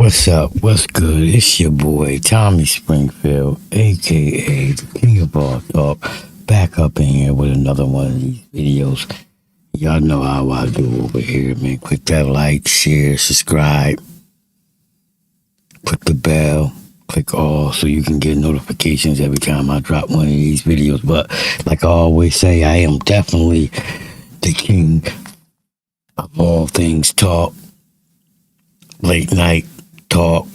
What's up? What's good? It's your boy Tommy Springfield, aka the King of All Talk, back up in here with another one of these videos. Y'all know how I do over here, man. Click that like, share, subscribe, click the bell, click all so you can get notifications every time I drop one of these videos. But like I always say, I am definitely the king of all things talk, late night talk,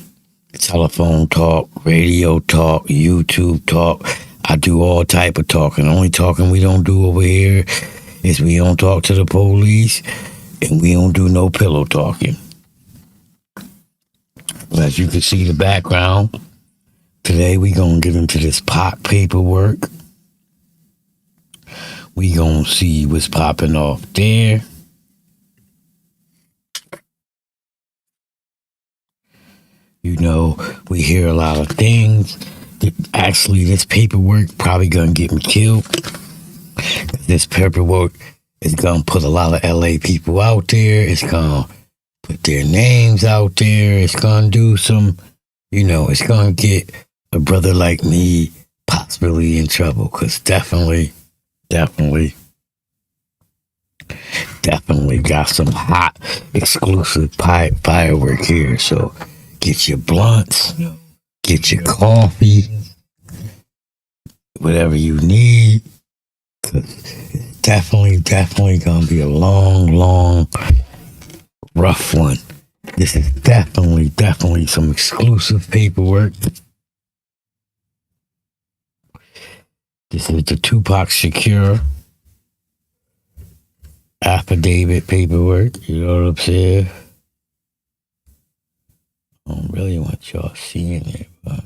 telephone talk, radio talk, YouTube talk. I do all type of talking. The only talking we don't do over here is we don't talk to the police and we don't do no pillow talking. But as you can see the background, today we gonna get into this pot paperwork. We gonna see what's popping off there. You know, we hear a lot of things. Actually, this paperwork probably gonna get me killed. This paperwork is gonna put a lot of LA people out there. It's gonna put their names out there. It's gonna do some, it's gonna get a brother like me possibly in trouble. Cause definitely got some hot exclusive firework here. So get your blunts, get your coffee, whatever you need. It's definitely gonna be a long, rough one. This is definitely some exclusive paperwork. This is the Tupac Secure affidavit paperwork. You know what I'm saying? I don't really want y'all seeing it, but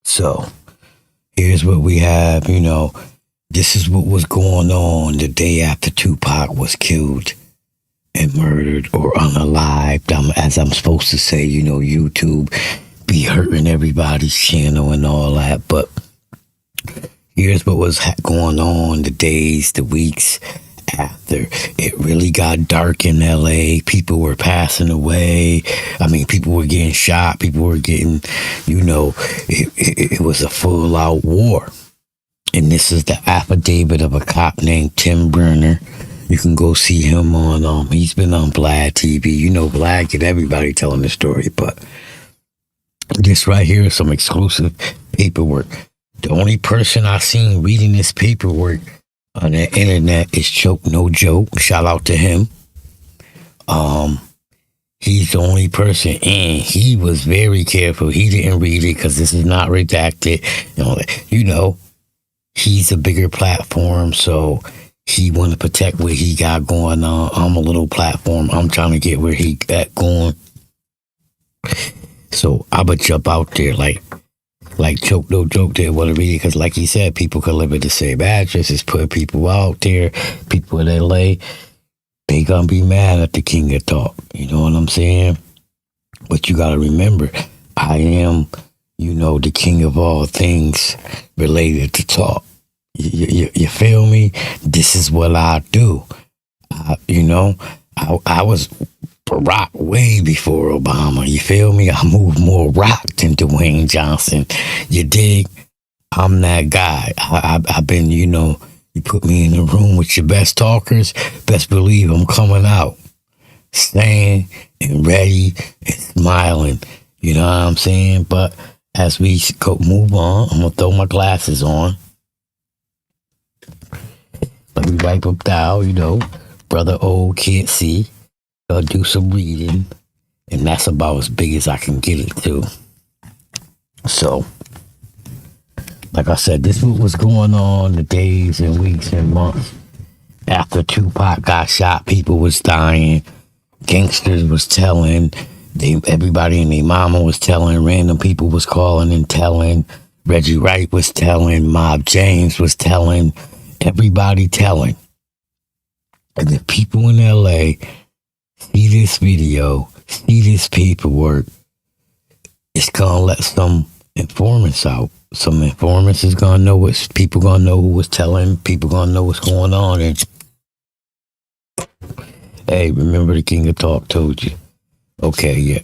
so here's what we have. This is what was going on the day after Tupac was killed and murdered or unalived. As I'm supposed to say, YouTube be hurting everybody's channel and all that. But here's what was going on the days, the weeks after it really got dark in LA. People were passing away. People were getting shot. People were getting, it was a full out war. And this is the affidavit of a cop named Tim Brenner. You can go see him on, he's been on Vlad TV. Vlad get everybody telling the story, but this right here is some exclusive paperwork. The only person I seen reading this paperwork on the internet is Choke No Joke. Shout out to him. He's the only person, and he was very careful. He didn't read it because this is not redacted. He's a bigger platform, so he want to protect what he got going on. I'm a little platform. I'm trying to get where he got going. So I would jump out there like Choke No Joke didn't want to read it because, like he said, people could live at the same address. It's put people out there. People in LA, they gonna be mad at the King of Talk. You know what I'm saying? But you gotta remember, I am, the king of all things related to talk. You feel me? This is what I do. I was rock way before Obama. You feel me? I moved more rock than Dwayne Johnson. You dig? I'm that guy. I've been, you put me in the room with your best talkers, best believe I'm coming out, staying and ready and smiling. You know what I'm saying? But as we move on, I'm gonna throw my glasses on. Let me wipe them down. Brother old can't see. I'll do some reading, and that's about as big as I can get it to. So, like I said, this is what was going on the days and weeks and months after Tupac got shot. People was dying. Gangsters was telling Everybody and their mama was telling, random people was calling and telling, Reggie Wright was telling, Mob James was telling, everybody telling. And if people in LA see this video, see this paperwork, it's gonna let some informants out. Some informants is gonna know people gonna know who was telling, people gonna know what's going on. And hey, remember the King of Talk told you. Okay,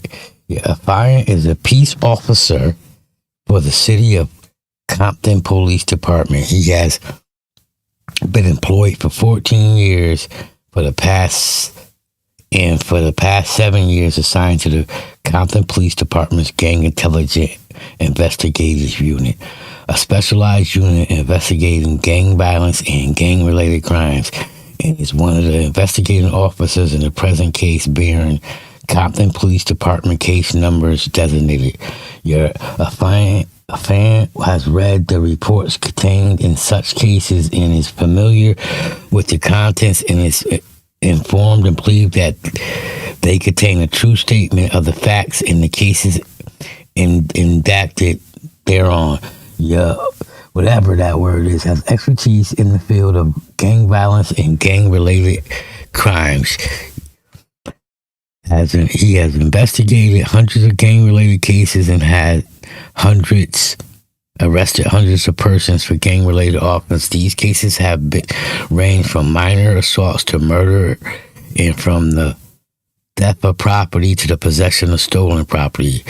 yeah. Affiant is a peace officer for the city of Compton Police Department. He has been employed for 14 years for the past 7 years assigned to the Compton Police Department's Gang Intelligence Investigators Unit, a specialized unit investigating gang violence and gang-related crimes, and is one of the investigating officers in the present case bearing Compton Police Department case numbers designated. A fan has read the reports contained in such cases and is familiar with the contents and is informed and believe that they contain a true statement of the facts in the cases indicted thereon. Whatever that word is, has expertise in the field of gang violence and gang-related crimes. He has investigated hundreds of gang-related cases and had arrested hundreds of persons for gang-related offenses. These cases have ranged from minor assaults to murder, and from the theft of property to the possession of stolen property.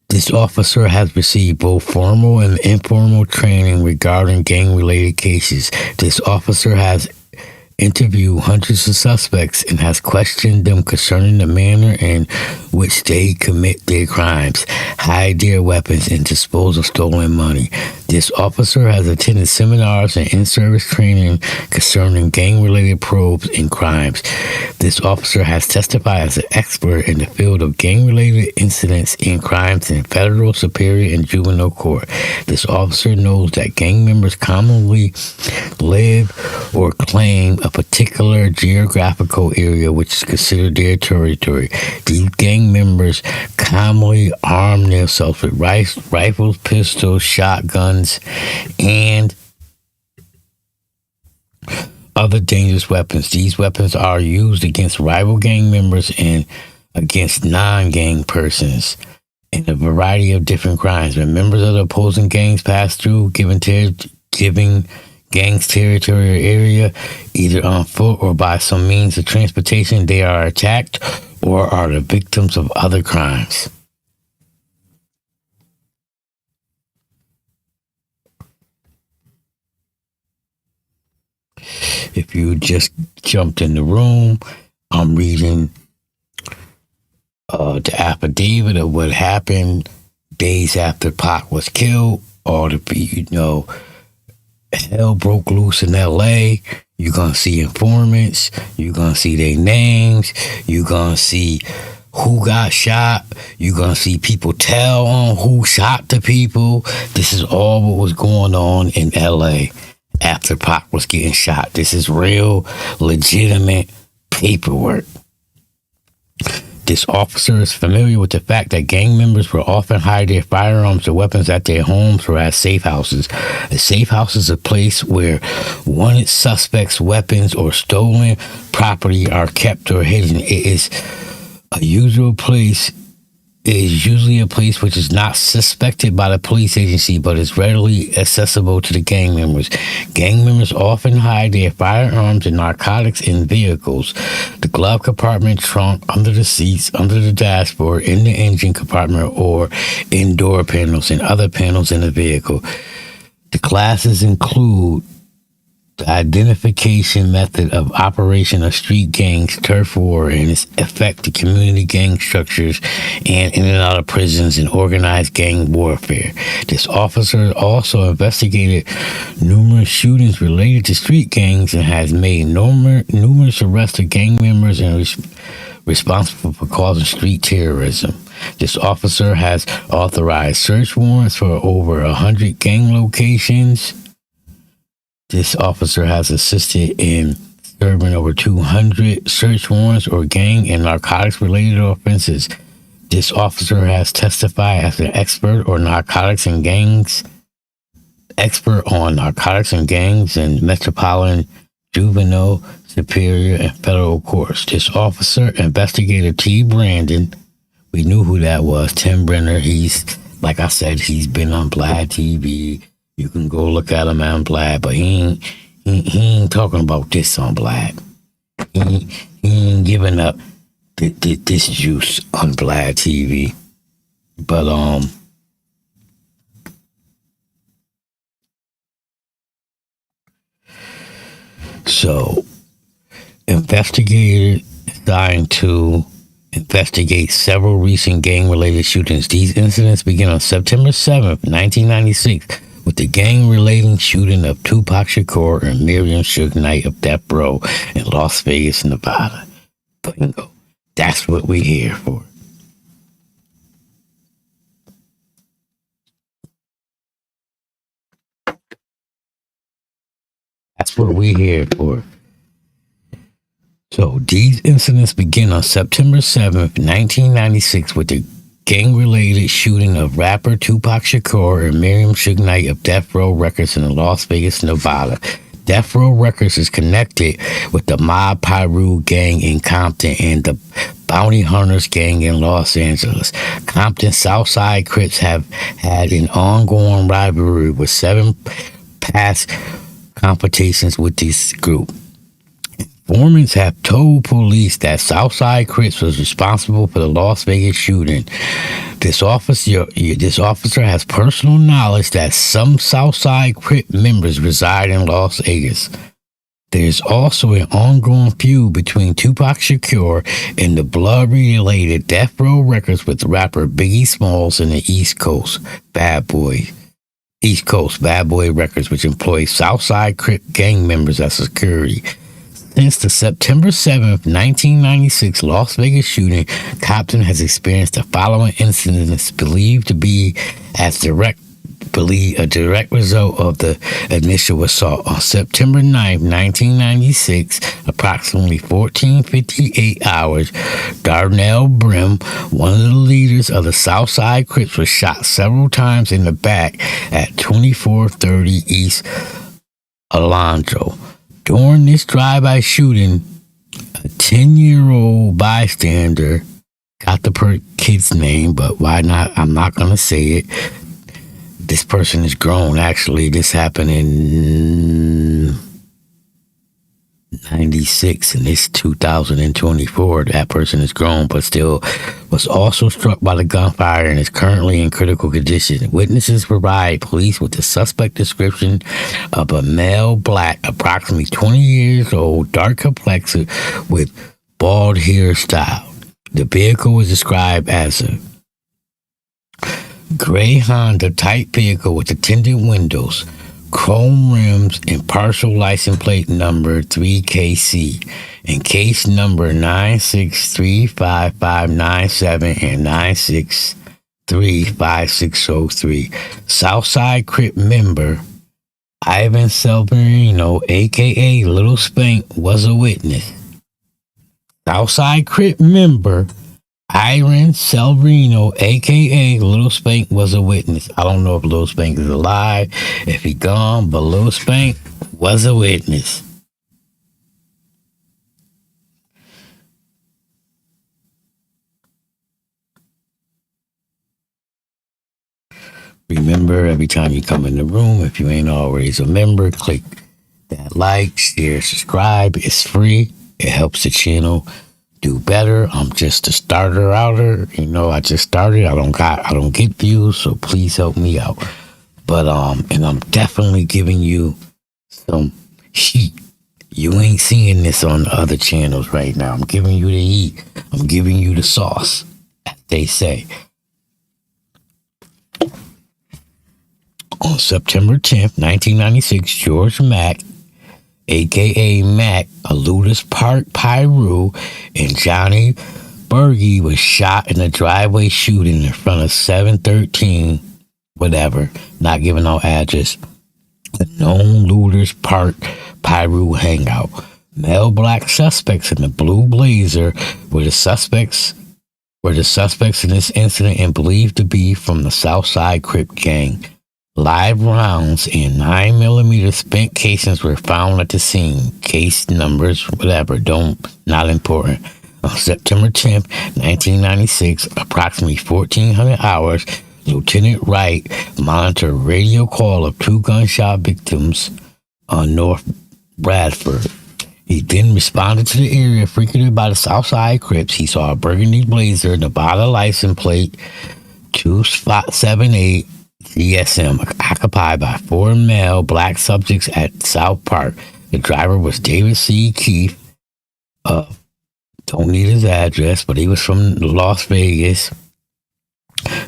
This officer has received both formal and informal training regarding gang-related cases. This officer has interviewed hundreds of suspects and has questioned them concerning the manner in which they commit their crimes, hide their weapons, and dispose of stolen money. This officer has attended seminars and in-service training concerning gang-related probes and crimes. This officer has testified as an expert in the field of gang-related incidents and crimes in federal, superior, and juvenile court. This officer knows that gang members commonly live or claim a particular geographical area which is considered their territory. These gang members commonly arm themselves with rifles, pistols, shotguns, and other dangerous weapons. These weapons are used against rival gang members and against non-gang persons in a variety of different crimes. When members of the opposing gangs pass through giving gangs territorial area, either on foot or by some means of transportation, they are attacked or are the victims of other crimes. If you just jumped in the room, I'm reading the affidavit of what happened days after Pac was killed. All the hell broke loose in LA. You're gonna see informants, you're gonna see their names, you're gonna see who got shot, you're gonna see people tell on who shot the people. This is all what was going on in LA after Pac was getting shot. This is real, legitimate paperwork. This officer is familiar with the fact that gang members will often hide their firearms or weapons at their homes or at safe houses. A safe house is a place where wanted suspects' weapons or stolen property are kept or hidden. It is usually a place which is not suspected by the police agency but is readily accessible to the gang members. Gang members often hide their firearms and narcotics in vehicles, the glove compartment, trunk, under the seats, under the dashboard, in the engine compartment, or in door panels and other panels in the vehicle. The classes include the identification method of operation of street gangs, turf war, and its effect to community gang structures and in and out of prisons and organized gang warfare. This officer also investigated numerous shootings related to street gangs and has made numerous arrests of gang members and responsible for causing street terrorism. This officer has authorized search warrants for over 100 gang locations. This officer has assisted in serving over 200 search warrants or gang and narcotics-related offenses. This officer has testified as an expert on narcotics and gangs in Metropolitan, Juvenile, Superior, and Federal Courts. This officer, Investigator T. Brandon, we knew who that was, Tim Brenner. He's, like I said, he's been on Vlad TV. You can go look at him on Vlad, but he ain't talking about this on Vlad. He ain't giving up this juice on Vlad TV. But so investigators assigned to investigate several recent gang-related shootings. These incidents began on September 7th, 1996, with the gang-related shooting of Tupac Shakur and Miriam Suge Knight of Death Row in Las Vegas, Nevada. Bingo. That's what we're here for. That's what we're here for. So these incidents begin on September 7th, 1996, with the gang-related shooting of rapper Tupac Shakur and Miriam Suge Knight of Death Row Records in Las Vegas, Nevada. Death Row Records is connected with the Mob Piru gang in Compton and the Bounty Hunters gang in Los Angeles. Compton Southside Crips have had an ongoing rivalry with 7 past confrontations with this group. Informants have told police that Southside Crips was responsible for the Las Vegas shooting. This officer has personal knowledge that some Southside Crip members reside in Las Vegas. There's also an ongoing feud between Tupac Shakur and the blood-related Death Row Records with rapper Biggie Smalls in the East Coast Bad Boy Records, which employs Southside Crip gang members as security. Since the September 7th, 1996 Las Vegas shooting, Compton has experienced the following incidents believed to be a direct result of the initial assault. On September 9th, 1996, approximately 14:58 hours, Darnell Brim, one of the leaders of the Southside Crips, was shot several times in the back at 2430 East Alondro. During this drive-by shooting, a 10-year-old bystander, got the kid's name, but why not? I'm not going to say it. This person is grown, actually. This happened in 96 and it's 2024. That person is grown, but still was also struck by the gunfire and is currently in critical condition. Witnesses provide police with the suspect description of a male, black, approximately 20 years old, dark complexion with bald hairstyle. The vehicle was described as a gray Honda type vehicle with tinted windows, chrome rims, and partial license plate number 3KC and case number 9635597 and 9635603. Southside Crip member Ivan Severino, aka Little Spank, was a witness. Southside Crip member Ivan Severino, a.k.a. Little Spank, was a witness. I don't know if Little Spank is alive, if he gone, but Little Spank was a witness. Remember, every time you come in the room, if you ain't always a member, click that like, share, subscribe. It's free. It helps the channel do better. I'm just a starter outer. You know, I just started. I don't get views, so please help me out. But and I'm definitely giving you some heat. You ain't seeing this on other channels right now. I'm giving you the heat. I'm giving you the sauce, as they say. On September 10th, 1996, George Mack, a.k.a. Mac, Aludis Park Piru, and Johnny Berge was shot in a driveway shooting in front of 713, whatever, not giving no address, the known Luders Park Piru hangout. Male black suspects in the blue blazer were the suspects in this incident and believed to be from the Southside Crip gang. Live rounds in 9mm spent casings were found at the scene. Case numbers, whatever, not important. On September 10th, 1996, approximately 1400 hours, Lieutenant Wright monitored a radio call of 2 gunshot victims on North Bradford. He then responded to the area frequented by the Southside Crips. He saw a burgundy blazer, Nevada license plate 278 GSM, occupied by 4 male black subjects at South Park. The driver was David C. Keefe. Don't need his address, but he was from Las Vegas.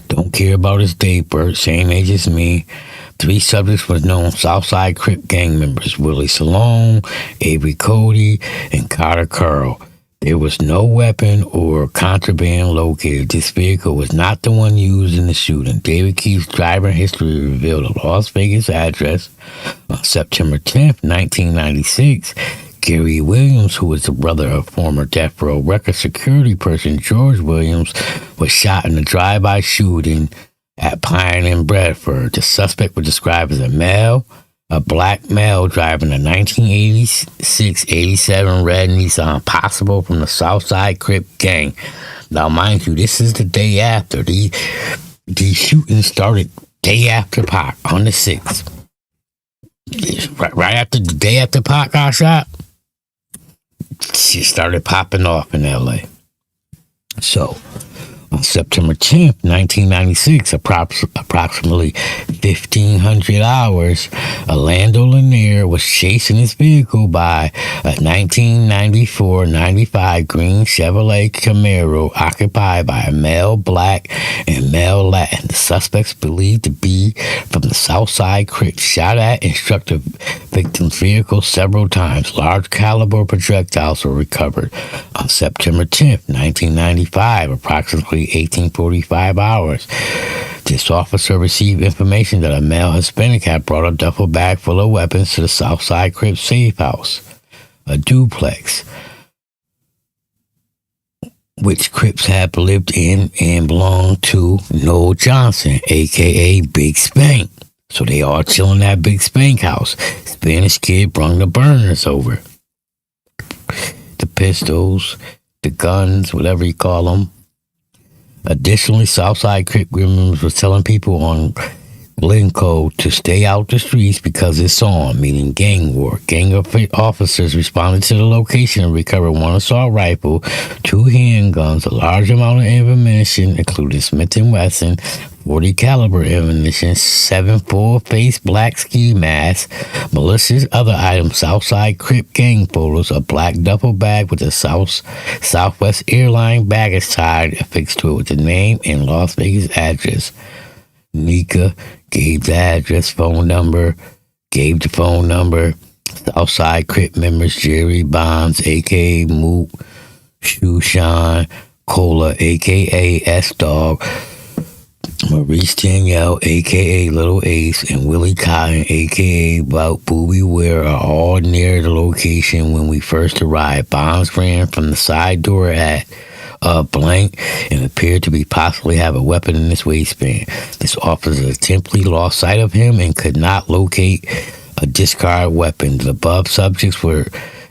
Don't care about his date of birth, same age as me. 3 subjects were known Southside Crip gang members: Willie Salone, Avery Cody, and Carter Curl. There was no weapon or contraband located. This vehicle was not the one used in the shooting. David Keefe's driver history revealed a Las Vegas address. On September 10th, 1996, Gary Williams, who was the brother of former Death Row Record security person George Williams, was shot in a drive-by shooting at Pine and Bradford. The suspect was described as a black male driving a 1986-87 red Nissan, possible from the Southside Crip gang. Now, mind you, this is the day after. The shootings started day after Pac, on the 6th. Right after the day after Pac got shot, she started popping off in L.A. So, on September 10th, 1996, approximately 1,500 hours, Orlando Lanier was chasing his vehicle by a 1994-95 green Chevrolet Camaro occupied by a male black and male Latin. The suspects believed to be from the Southside Crips shot at and struck the victim's vehicle several times. Large caliber projectiles were recovered. On September 10th, 1995, approximately 1845 hours, this officer received information that a male Hispanic had brought a duffel bag full of weapons to the Southside Crips safe house, a duplex, which Crips had lived in and belonged to Noel Johnson, a.k.a. Big Spank. So they all chilling at Big Spank house. Spanish kid brung the burners over. The pistols, the guns, whatever you call them. Additionally, Southside Crip members were telling people on Glencoe to stay out the streets because it's on, meaning gang war. Gang officers responded to the location and recovered 1 assault rifle, 2 handguns, a large amount of ammunition, including Smith & Wesson, 40 caliber ammunition, 7 full-face black ski masks, malicious other items, Southside Crip gang photos, a black duffel bag with a Southwest airline baggage tag affixed to it with the name and Las Vegas address. Nika gave the address, gave the phone number. Southside Crip members Jerry Bonds, a.k.a. Moot, Shushan, Cola, a.k.a. S-Dog, Maurice Danielle, a.k.a. Little Ace, and Willie Cotton, a.k.a. Booby Ware, are all near the location when we first arrived. Bonds ran from the side door at blank and appeared to be possibly have a weapon in his waistband. This officer attemptedly lost sight of him and could not locate a discarded weapon. The above subjects were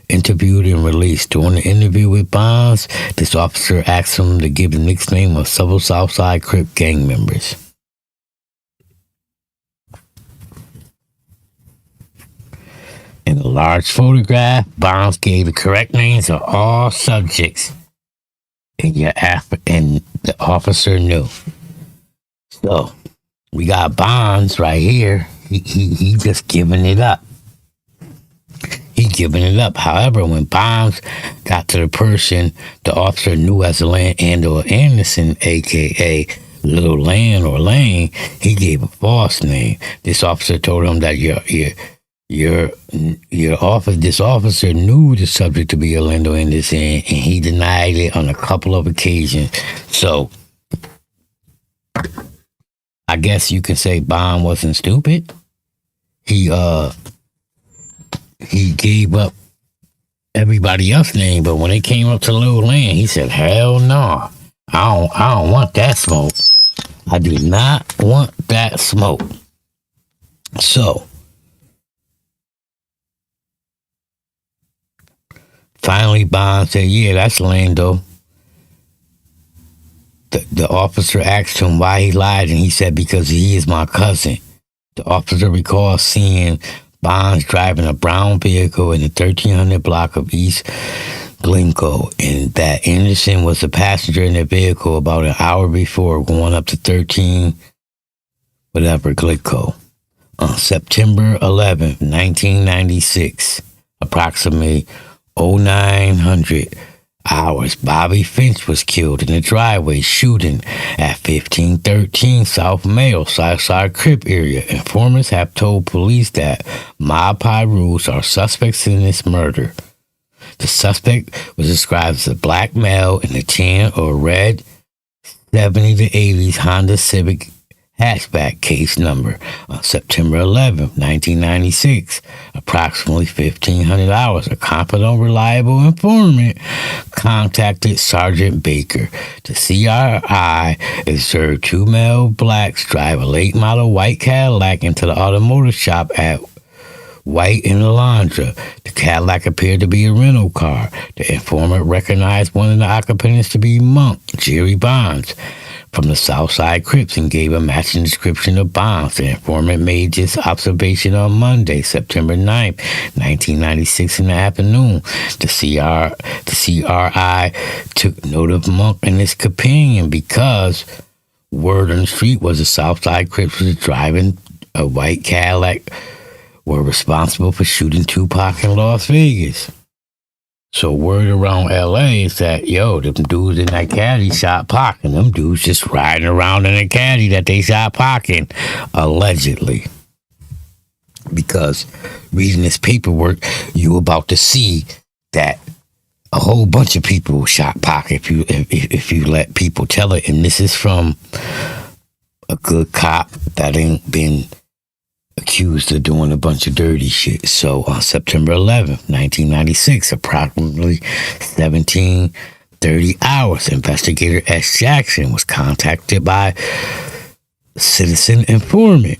interviewed and released. During the interview with Bonds, this officer asked him to give the nickname of several Southside Crip gang members. In a large photograph, Bonds gave the correct names of all subjects, and the officer knew. So we got Bonds right here. He just giving it up. He giving it up. However, when Bonds got to the person the officer knew as Andor Anderson, a.k.a. Little Land or Lane, he gave a false name. This officer told him that this officer knew the subject to be Orlando Anderson, and he denied it on a couple of occasions. So I guess you can say Bond wasn't stupid. He gave up everybody else's name, but when it came up to Lil Land, he said, "Hell no, I don't want that smoke. I do not want that smoke." So, finally, Bond said, "Yeah, that's Lando." The officer asked him why he lied, and he said, "Because he is my cousin." The officer recalls seeing Bonds driving a brown vehicle in the 1300 block of East Glencoe, and that Anderson was a passenger in the vehicle about an hour before going up to 13 Glencoe. On September 11th, 1996, approximately 0900 hours, Bobby Finch was killed in the driveway shooting at 1513 South Mayo, Southside Crip area. Informants have told police that Mob Pie Rules are suspects in this murder. The suspect was described as a black male in a tan or red 70 to 80s Honda Civic hatchback, case number. On September 11th, 1996, approximately 1500 hours, a competent, reliable informant contacted Sergeant Baker. The CRI observed two male blacks drive a late model white Cadillac into the automotive shop at White in Alondra. The Cadillac appeared to be a rental car. The informant recognized one of the occupants to be Monk, Jerry Bonds, from the Southside Crips, and gave a matching description of Bonds. The informant made this observation on Monday, September 9th, 1996 in the afternoon. The CRI took note of Monk and his companion because word on the street was the Southside Crips was driving a white Cadillac, were responsible for shooting Tupac in Las Vegas. So word around LA is that, yo, them dudes in that caddy shot Pac, and them dudes just riding around in a caddy that they shot Pac in, allegedly. Because reading this paperwork, you about to see that a whole bunch of people shot Pac if you let people tell it. And this is from a good cop that ain't been accused of doing a bunch of dirty shit. So on September 11th, 1996, approximately 17:30 hours, investigator S. Jackson was contacted by citizen informant.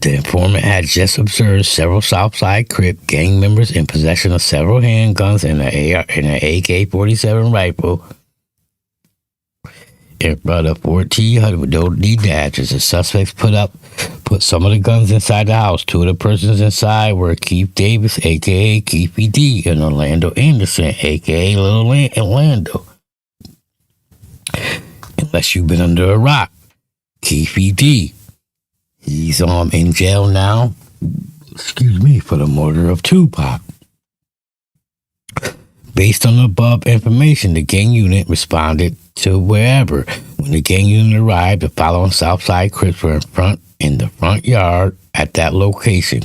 The informant had just observed several Southside Crip gang members in possession of several handguns and an AK-47 rifle in front of 1400 with no need to address. The suspects put some of the guns inside the house. Two of the persons inside were Keith Davis, a.k.a. Keefy D, and Orlando Anderson, a.k.a. Little Orlando. Unless you've been under a rock, Keefy D, he's in jail now, for the murder of Tupac. Based on the above information, the gang unit responded to wherever. When the gang unit arrived, the following Southside Crips were in the front yard at that location.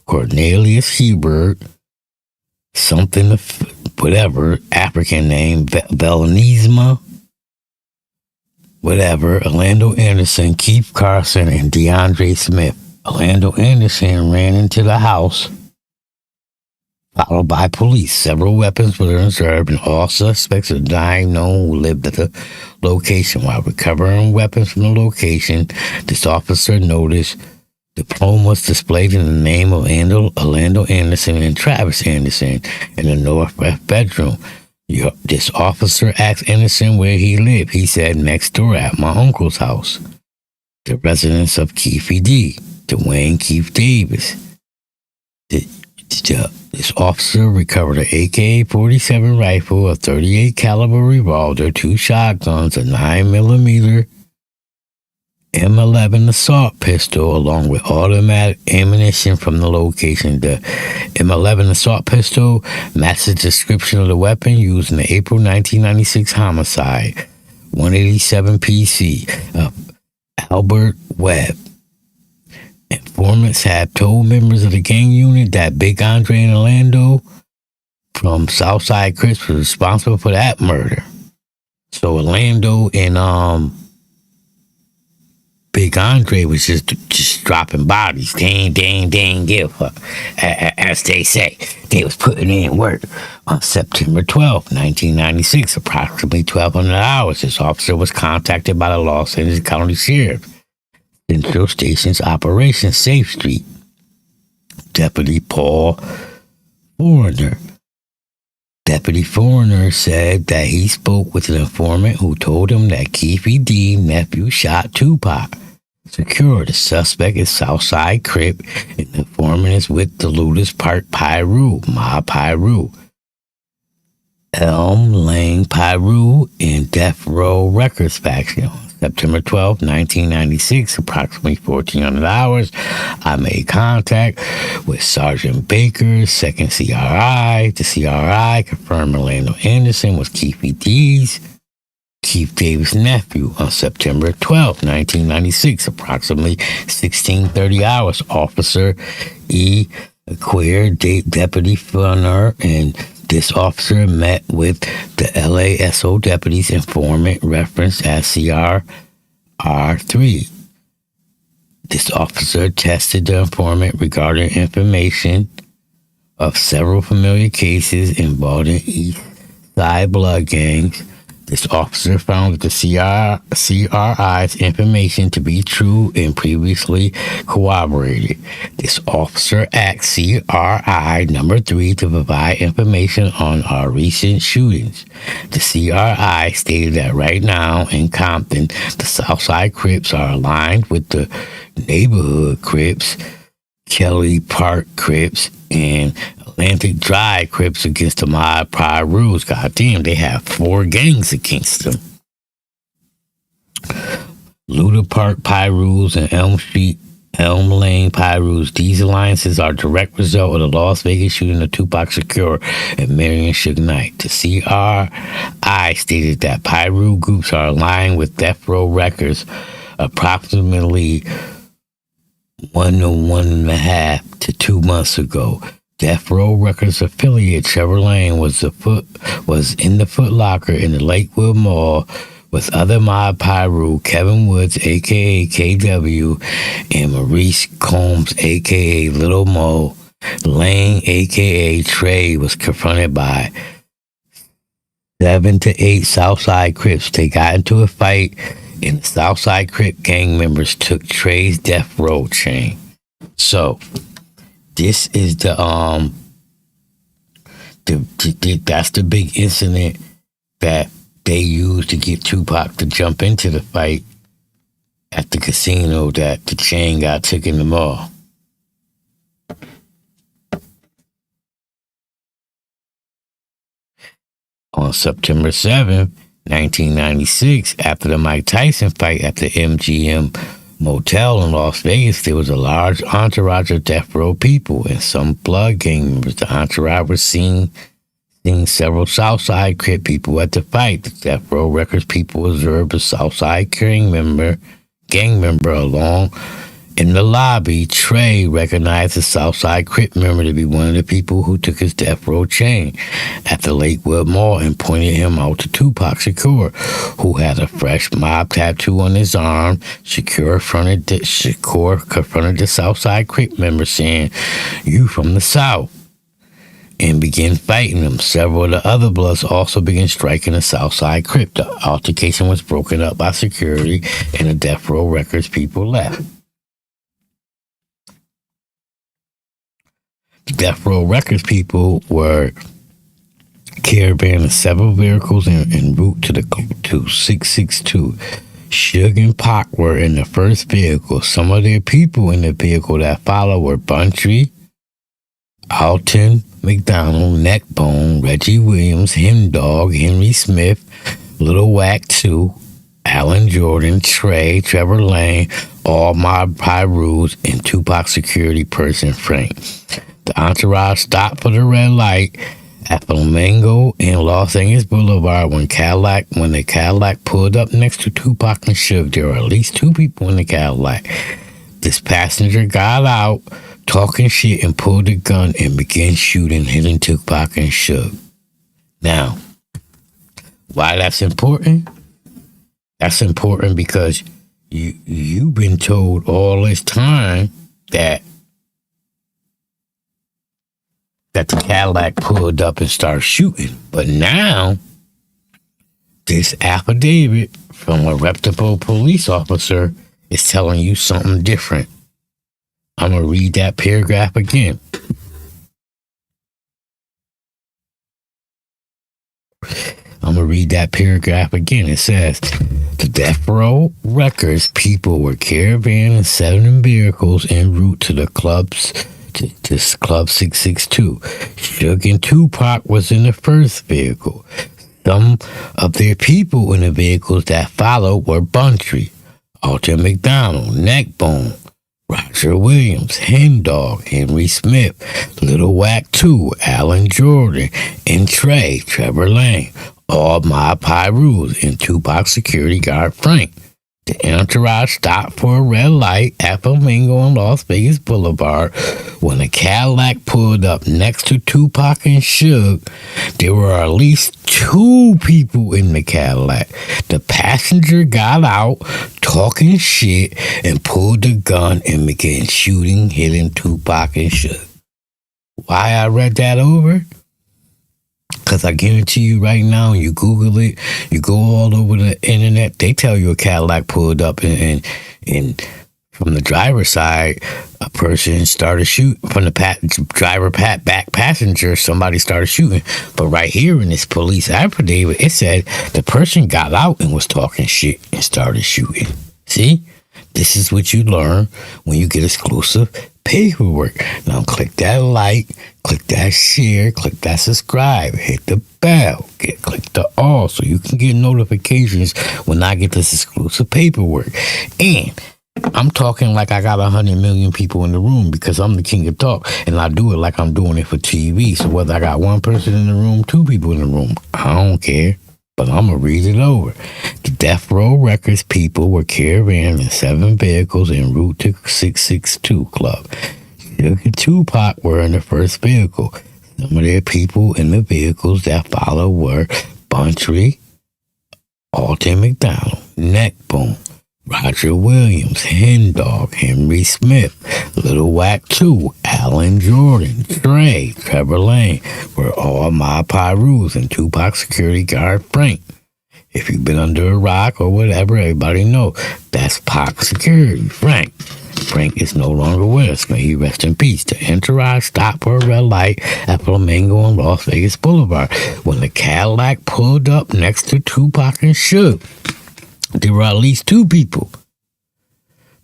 Cornelius Hebert, African name, Valenisma, Orlando Anderson, Keith Carson, and DeAndre Smith. Orlando Anderson ran into the house, followed by police. Several weapons were observed, and all suspects are dying known who lived at the location. While recovering weapons from the location, this officer noticed diplomas displayed in the name of Orlando Anderson and Travis Anderson in the northwest bedroom. This officer asked Anderson where he lived. He said, "Next door at my uncle's house." The residence of Keefy D, Dwayne Keith Davis. This officer recovered an AK-47 rifle, a .38 caliber revolver, two shotguns, a 9mm M11 assault pistol, along with automatic ammunition from the location. The M11 assault pistol matched the description of the weapon used in the April 1996 homicide. 187 PC of Albert Webb. Informants had told members of the gang unit that Big Andre and Orlando from Southside Crips were responsible for that murder. So Orlando and Big Andre was just dropping bodies. They ain't give a fuck. As they say, they was putting in work. On September 12th, 1996, approximately 1,200 hours, this officer was contacted by the Los Angeles County Sheriff Central Station's Operation Safe Street. Deputy Paul Foreigner. Deputy Foreigner said that he spoke with an informant who told him that Keefe D's nephew shot Tupac. Secure, the suspect is Southside Crip, and the informant is with the looters Park Pyru, Ma Pyru, Elm Lane Pyru, and Death Row Records faction. September 12, 1996, approximately 1,400 hours, I made contact with Sergeant Baker, 2nd CRI. The CRI confirmed Orlando Anderson was Keefe Davis' nephew. On September 12, 1996, approximately 16:30 hours, Officer E. Queer, Deputy Funner, and this officer met with the LASO deputies informant referenced as CRR3. This officer tested the informant regarding information of several familiar cases involving East Side blood gangs. This officer found the CRI's information to be true and previously corroborated. This officer asked CRI number 3 to provide information on our recent shootings. The CRI stated that right now in Compton, the Southside Crips are aligned with the neighborhood Crips, Kelly Park Crips, and Atlantic Drive Crips against the Mod Pyrus. Goddamn, they have 4 gangs against them. Luther Park Pyrus and Elm Lane Pyrus. These alliances are a direct result of the Las Vegas shooting of Tupac Shakur and Marion Suge Knight. The CRI stated that Pyru groups are aligned with Death Row Records approximately 1 to 1.5 to 2 months ago. Death Row Records affiliate Trevor Lane was in the Foot Locker in the Lakewood Mall with other Mob Pyru, Kevin Woods, a.k.a. KW, and Maurice Combs, a.k.a. Little Mo. Lane, a.k.a. Trey, was confronted by 7 to 8 Southside Crips. They got into a fight, and the Southside Crip gang members took Trey's Death Row chain. So this is that's the big incident that they used to get Tupac to jump into the fight at the casino that the chain got took in the mall. On September 7th, 1996, after the Mike Tyson fight at the MGM Motel in Las Vegas, there was a large entourage of Death Row people and some blood gang members. The entourage was seeing several Southside Crip people at the fight. The Death Row Records people observed a Southside gang member along in the lobby. Trey recognized the Southside Crip member to be one of the people who took his Death Row chain at the Lakewood Mall and pointed him out to Tupac Shakur, who had a fresh mob tattoo on his arm. Shakur confronted the Southside Crip member saying, "You from the South," and began fighting them. Several of the other Bloods also began striking the Southside Crip. The altercation was broken up by security and the Death Row Records people left. The Death Row Records people were caravanning several vehicles en route to 662. Suge and Pac were in the first vehicle. Some of their people in the vehicle that followed were Buntry, Alton McDonald, Neckbone, Reggie Williams, Hemdog, Henry Smith, Little Wack 2, Alan Jordan, Trevor Lane, all Mob Pyrus, and Tupac security person Frank. The entourage stopped for the red light at Flamingo and Los Angeles Boulevard when the Cadillac pulled up next to Tupac and Suge. There were at least 2 people in the Cadillac. This passenger got out, talking shit, and pulled a gun and began shooting, hitting Tupac and Suge. Now, why that's important? That's important because you've been told all this time that the Cadillac pulled up and started shooting. But now, this affidavit from a reputable police officer is telling you something different. I'm going to read that paragraph again. It says, the Death Row Records people were caravanning 7 vehicles en route to the clubs. This Club 662. Suge and Tupac was in the first vehicle. Some of their people in the vehicles that followed were Buntry, Alton McDonald, Neckbone, Roger Williams, Hen Dog, Henry Smith, Little Wack 2, Alan Jordan, and Trevor Lane, all Mob Pyrus, and Tupac security guard Frank. The entourage stopped for a red light at Flamingo on Las Vegas Boulevard. When a Cadillac pulled up next to Tupac and Suge, there were at least 2 people in the Cadillac. The passenger got out, talking shit, and pulled the gun and began shooting, hitting Tupac and Suge. Why I read that over? Because I guarantee you right now, you Google it, you go all over the internet, they tell you a Cadillac pulled up and from the driver's side, a person started shooting. From the driver back passenger, somebody started shooting. But right here in this police affidavit, it said the person got out and was talking shit and started shooting. See? This is what you learn when you get exclusive paperwork. Now click that like, click that share, click that subscribe, hit the bell, click the all so you can get notifications when I get this exclusive paperwork. And I'm talking like I got 100 million people in the room because I'm the king of talk, and I do it like I'm doing it for TV. So whether I got 1 person in the room, 2 people in the room, I don't care. But I'm going to read it over. The Death Row Records people were caravanning 7 vehicles en route to 662 Club. Suge and Tupac were in the first vehicle. Some of their people in the vehicles that followed were Buntry, Alton McDonald, Neckbone, Roger Williams, Hen Dog, Henry Smith, Little Wack 2, Alan Jordan, Trevor Lane were all Mob Pyrus and Tupac security guard Frank. If you've been under a rock or whatever, everybody know that's Pac security, Frank. Frank is no longer with us. May he rest in peace. The entourage stopped for a red light at Flamingo on Las Vegas Boulevard. When the Cadillac pulled up next to Tupac and Suge, there were at least 2 people.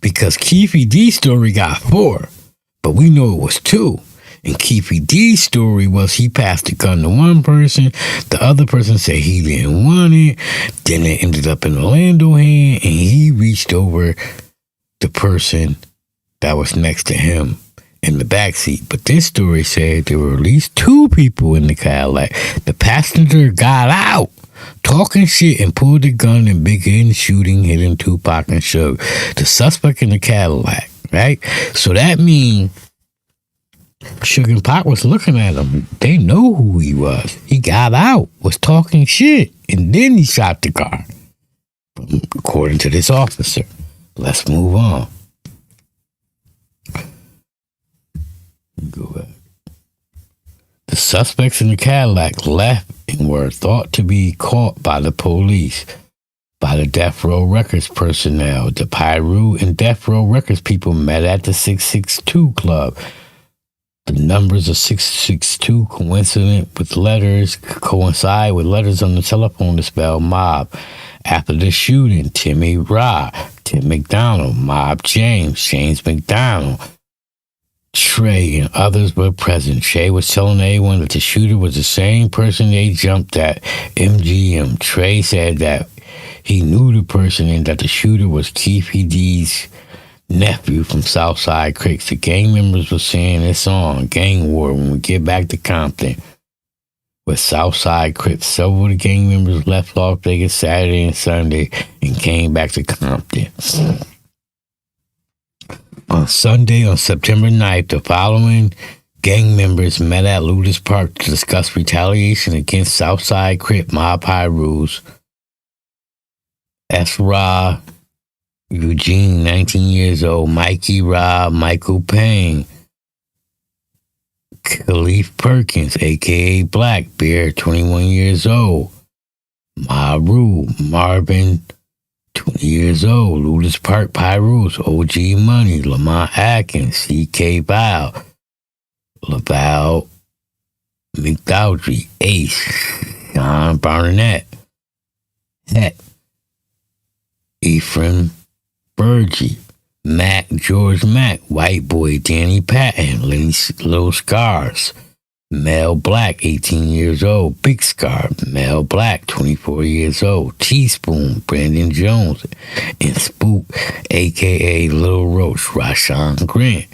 Because Keefy D's story got 4, but we know it was 2. And Keefy D's story was he passed the gun to 1 person, the other person said he didn't want it, then it ended up in Orlando's hand, and he reached over the person that was next to him in the backseat. But this story said there were at least 2 people in the Cadillac. The passenger got out, talking shit, and pulled the gun and began shooting, hitting Tupac and Suge. The suspect in the Cadillac, right? So that means Suge and Pac was looking at him. They know who he was. He got out, was talking shit, and then he shot the car, according to this officer. Let's move on. Go back. The suspects in the Cadillac left and were thought to be caught by the police, by the Death Row Records personnel. The Pyru and Death Row Records people met at the 662 Club. The numbers of 662 coincide with letters on the telephone to spell mob. After the shooting, Timmy Rod, Tim McDonald, Mob James McDonald, Trey, and others were present. Trey was telling everyone that the shooter was the same person they jumped at MGM. Trey said that he knew the person and that the shooter was Keefy D's nephew from Southside Cricks. The gang members were saying this song, Gang War, when we get back to Compton. With Southside Crips, several of the gang members left Las Vegas Saturday and Sunday and came back to Compton. On Sunday, on September 9th, the following gang members met at Ludus Park to discuss retaliation against Southside Crip Mob Pyrus, S. Ra, Eugene, 19 years old. Mikey Rob, Michael Payne. Khalif Perkins, a.k.a. Black Bear, 21 years old. Maru, Marvin, 20 years old. Ludus Park Pyrus, OG Money. Lamont Atkins, C.K. Val. Laval McDowdry, Ace. John Barnett. Het. Ephraim Burgee. Mac, George Mack. White Boy, Danny Patton. Lenny Little Scars. Mel Black, 18 years old. Big Scar. Mel Black, 24 years old. Teaspoon, Brandon Jones. And Spook, a.k.a. Little Roach, Rashawn Grant.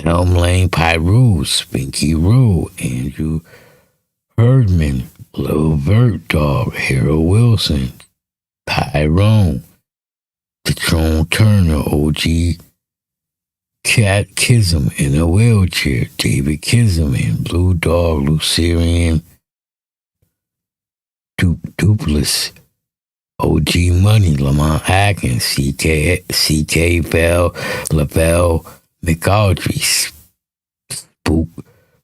Elm Lane Pyru, Spinky Rule, Andrew Herdman, Lil Vert Dog, Harold Wilson, Tyrone, Detrone Turner, OG Cat Kism in a wheelchair, David Kism and Blue Dog, Lucerian Dupless, OG Money, Lamont Atkins, CK Bell, Lavelle McAudrey, Spook,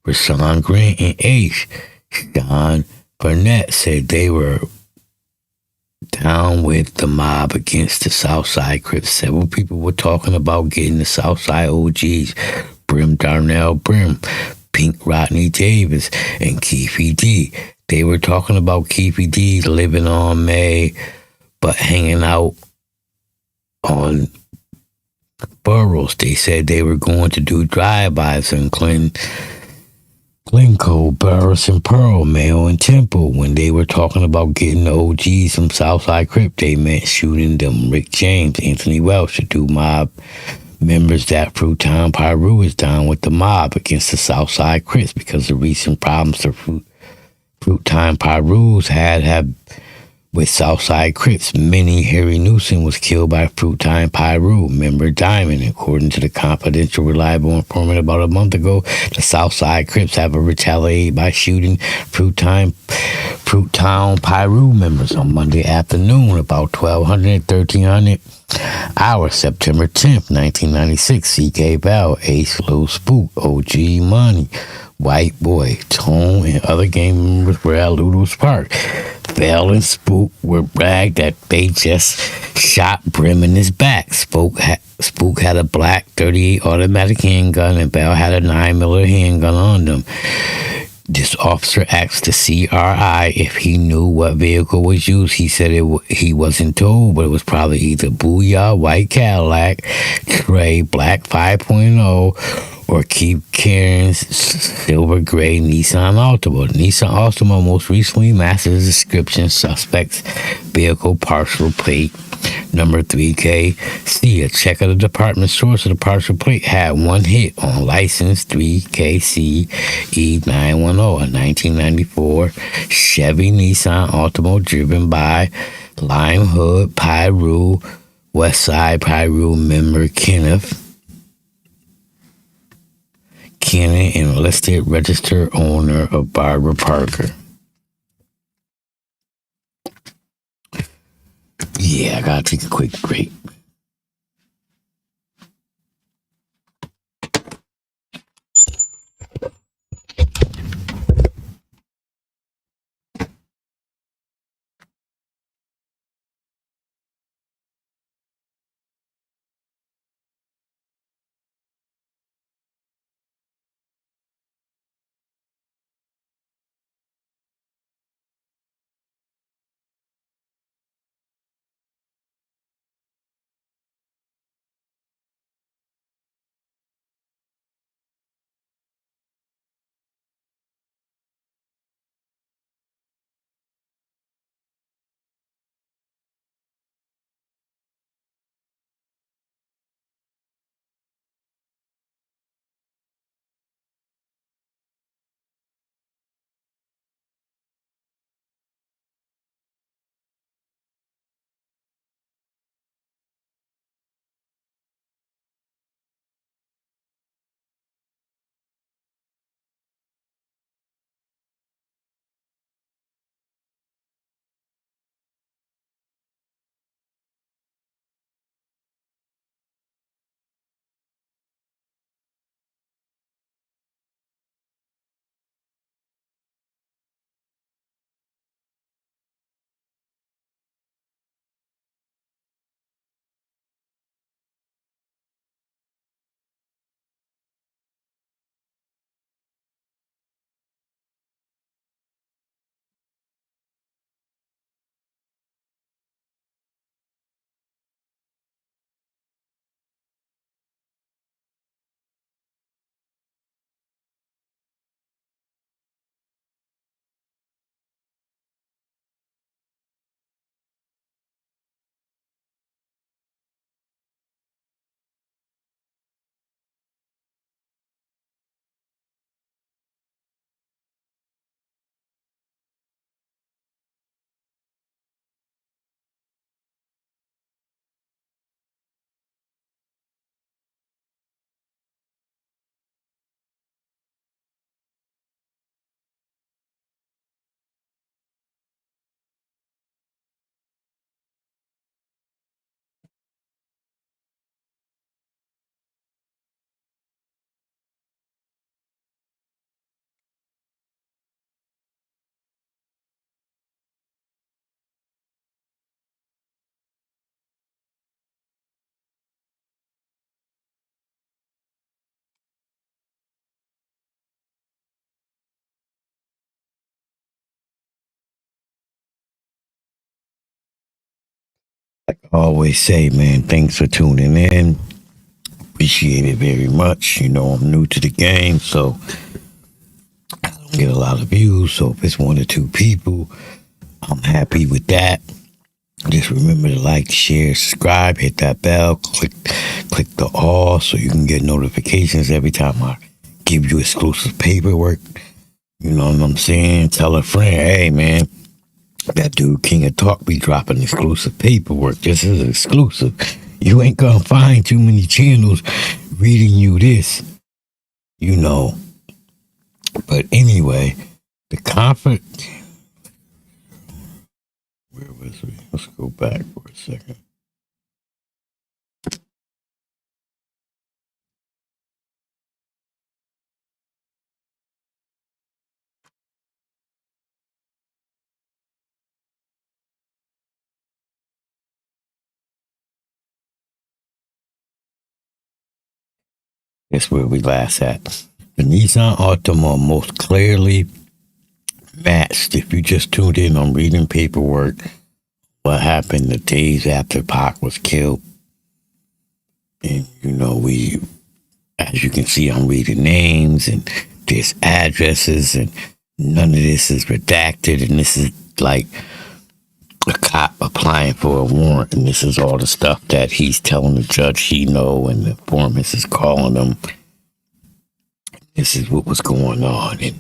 Rashawn Grant, and Ace. Sean Burnett said they were down with the mob against the Southside Crips. Several people were talking about getting the Southside OGs, Brim Darnell Brim, Pink Rodney Davis, and Keefy D. They were talking about Keefy D living on May, but hanging out on Burroughs. They said they were going to do drive-bys in Glencoe, Burris and Pearl, Mayo and Temple. When they were talking about getting the OGs from Southside Crip, they meant shooting them. Rick James, Anthony Welsh, the two mob members that Fruit Town Pyru is down with the mob against the Southside Crips because of recent problems the Fruit Town Pyrus had with Southside Crips. Minnie Harry Newsom was killed by Fruit Time Pyru member Diamond. According to the confidential, reliable informant about a month ago, the Southside Crips have retaliated by shooting Fruit Town Pyru members on Monday afternoon about 1200 and 1300 hours, September 10th, 1996. C.K. Val, Ace, Lil Spook, OG Money, White Boy, Tone, and other gang members were at Ludo's Park. Val and Spook were bragged that they just shot Brim in his back. Spook had a black .38 automatic handgun, and Val had a 9mm handgun on them. This officer asked the CRI if he knew what vehicle was used. He said he wasn't told, but it was probably either Booyah White Cadillac, Trey Black 5.0, or Keith Cairns silver gray Nissan Altima. Nissan Altima most recently matched the description suspect's vehicle partial plate number 3KC. A check of the department source of the partial plate had one hit on license 3KCE910, a 1994 Chevy Nissan Altima driven by Lime Hood Pyru, Westside Pyru member Kenneth Cannon, and listed registered owner of Barbara Parker. Yeah, I gotta take a quick break. I always say, man, thanks for tuning in. Appreciate it very much. You know, I'm new to the game, so I don't get a lot of views. So if it's one or two people, I'm happy with that. Just remember to like, share, subscribe, hit that bell, click the all so you can get notifications every time I give you exclusive paperwork. You know what I'm saying? Tell a friend, hey man, that dude King of Talk be dropping exclusive paperwork. This is exclusive. You ain't gonna find too many channels reading you this, you know. But anyway, the conference. Where was we? Let's go back for a second. That's where we last at. The Nissan Altima most clearly matched. If you just tuned in, I'm reading paperwork. What happened the days after Pac was killed? And you know, as you can see, I'm reading names and there's addresses, and none of this is redacted. And this is like a cop applying for a warrant, and this is all the stuff that he's telling the judge he know, and the informants is calling him. This is what was going on, and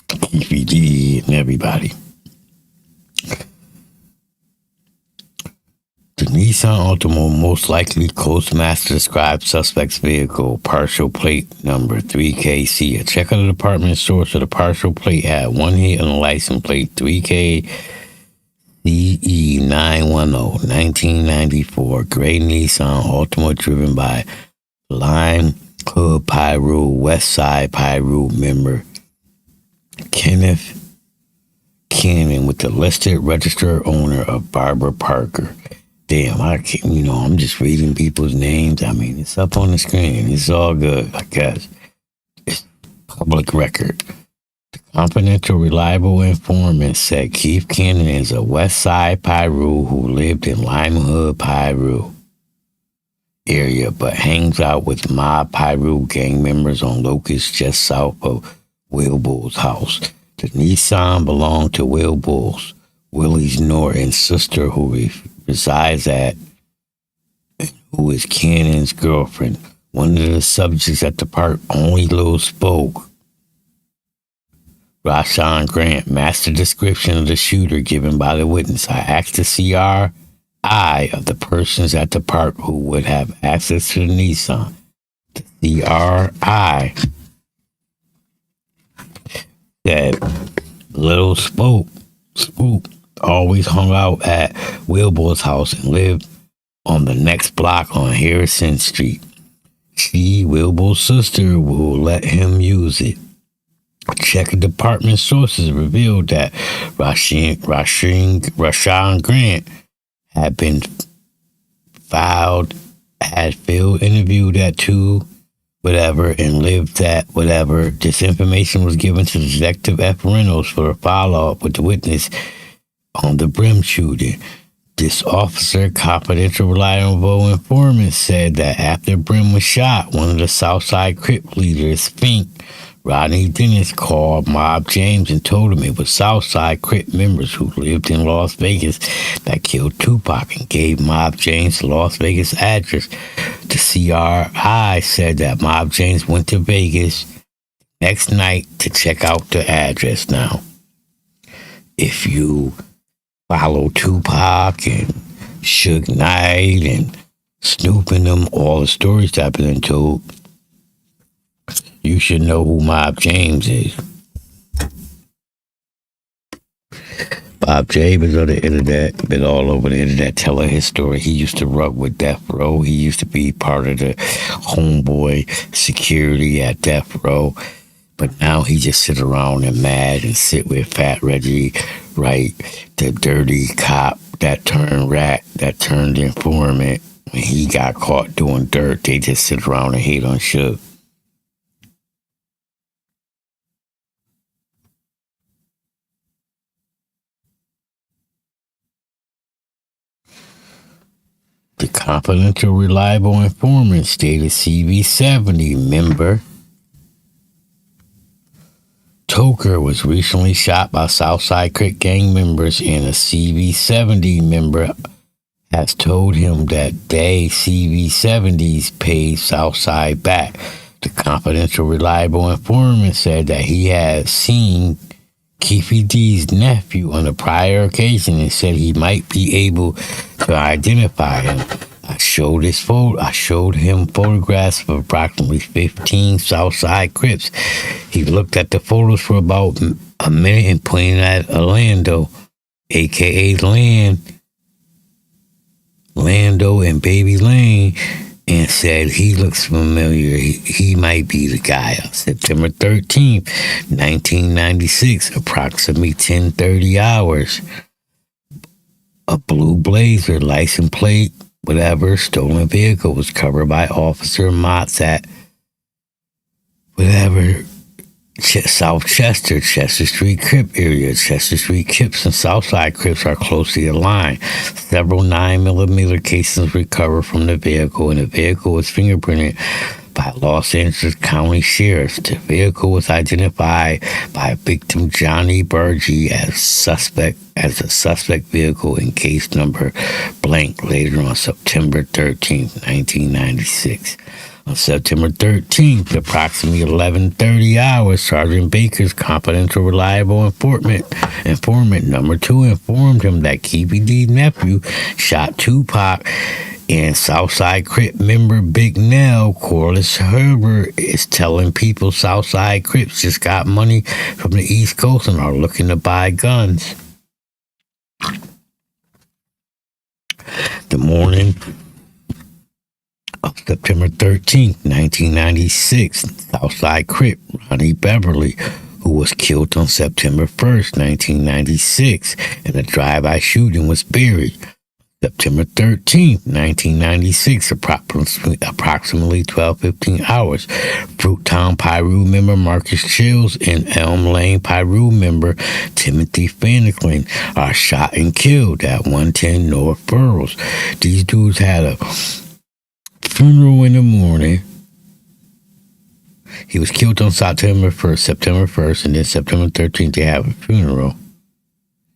EPD and everybody. The Nissan Altima most likely Coastmaster described suspect's vehicle, partial plate number 3KC. A check of the department source of the partial plate had one hit on the license plate 3K CE 910 1994 gray Nissan Altima driven by Lime Hood Pyru West Side Pyru member Kenneth Cannon with the listed registered owner of Barbara Parker. Damn, I can't, I'm just reading people's names. I mean, it's up on the screen. It's all good, I guess. It's public record. The confidential, reliable informant said Keith Cannon is a West Side Pyru who lived in Lima Hood Pyru area, but hangs out with mob Pyru gang members on Locust just south of Will Bull's house. The Nissan belonged to Will Bull's, Willie's Norton's sister, who resides at, who is Cannon's girlfriend. One of the subjects at the park only little spoke. Rashawn Grant, master description of the shooter given by the witness. I asked the CRI of the persons at the park who would have access to the Nissan. The CRI said little spook always hung out at Wilbur's house and lived on the next block on Harrison Street. She, Wilbur's sister, will let him use it. Check of department sources revealed that Rashawn Grant had field interviewed at 2 whatever and lived at whatever. This information was given to Detective F. Reynolds for a follow-up with the witness on the Brim shooting. This officer, confidential reliable informant, said that after Brim was shot, one of the Southside Crip leaders, Fink, Rodney Dennis, called Mob James and told him it was Southside Crip members who lived in Las Vegas that killed Tupac, and gave Mob James the Las Vegas address. The CRI said that Mob James went to Vegas next night to check out the address. Now, if you follow Tupac and Suge Knight and Snoop and them, all the stories that have been told, you should know who Mob James is. Bob James is on the internet, been all over the internet telling his story. He used to run with Death Row. He used to be part of the homeboy security at Death Row. But now he just sit around and mad and sit with Fat Reggie, right? The dirty cop that turned rat, that turned informant. When he got caught doing dirt, they just sit around and hate on Suge. The confidential, reliable informant stated CV70 member Toker was recently shot by Southside Crip gang members, and a CV70 member has told him that they, CV70s, paid Southside back. The confidential, reliable informant said that he had seen Keefy D's nephew on a prior occasion and said he might be able to identify him. I showed him photographs of approximately 15 Southside Crips. He looked at the photos for about a minute and pointed at Orlando, a.k.a. Lando and Baby Lane, and said he looks familiar. He might be the guy. On September 13th, 1996, approximately 10:30 hours, a blue Blazer, license plate, whatever, stolen vehicle was covered by Officer Motts at South Chester Street Crip area. Chester Street Crips and Southside Crips are closely aligned. Several 9mm casings recovered from the vehicle, and the vehicle was fingerprinted by Los Angeles County Sheriff. The vehicle was identified by victim Johnny Burgee as a suspect vehicle in case number blank later on September 13th, 1996. On September 13th, approximately 11:30 hours, Sergeant Baker's confidential, reliable informant number 2 informed him that Keefy D's nephew shot Tupac, and Southside Crip member Big Nell, Corliss Herbert, is telling people Southside Crips just got money from the East Coast and are looking to buy guns. The morning of September 13th, 1996, Southside Crip Ronnie Beverly, who was killed on September 1st, 1996, in a drive-by shooting, was buried. September 13th, 1996, approximately 12:15 hours, Fruittown Piru member Marcus Chills and Elm Lane Piru member Timothy Franklin are shot and killed at 110 North Burroughs. These dudes had a funeral in the morning. He was killed on September 1st, and then September 13th they have a funeral.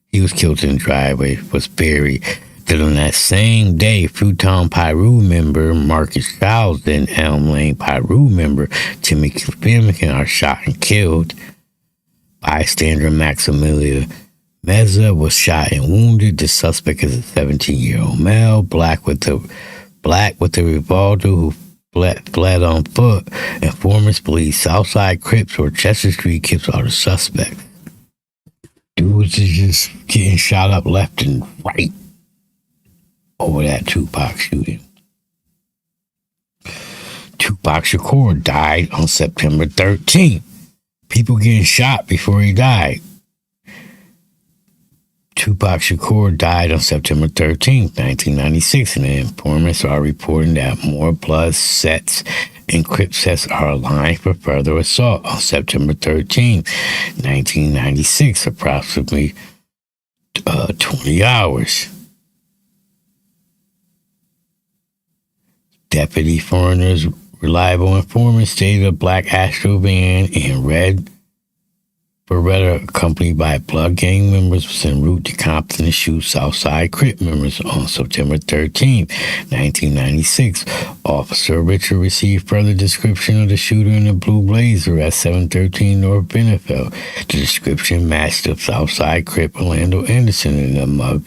He was killed in the driveway, was buried. Then on that same day, Fruittown Piru member Marcus Childs and Elm Lane Piru member Timothy Franklin are shot and killed. Bystander Maximilian Meza was shot and wounded. The suspect is a 17-year-old male, black with a revolver, who fled on foot. Informants believe Southside Crips or Chester Street Crips are the suspects. Dudes is just getting shot up left and right over that Tupac shooting. Tupac Shakur died on September 13th. People getting shot before he died. Tupac Shakur died on September 13th, 1996, and the informants are reporting that more blood sets and Crip sets are aligned for further assault. On September 13th, 1996, approximately 20 hours. Deputy Foreigner's reliable informant stated a black Astro van and red Beretta, accompanied by blood gang members, was en route to Compton to shoot Southside Crip members. On September 13, 1996, Officer Richard received further description of the shooter in the blue Blazer at 713 North Benefeld. The description matched the Southside Crip Orlando Anderson, and a mug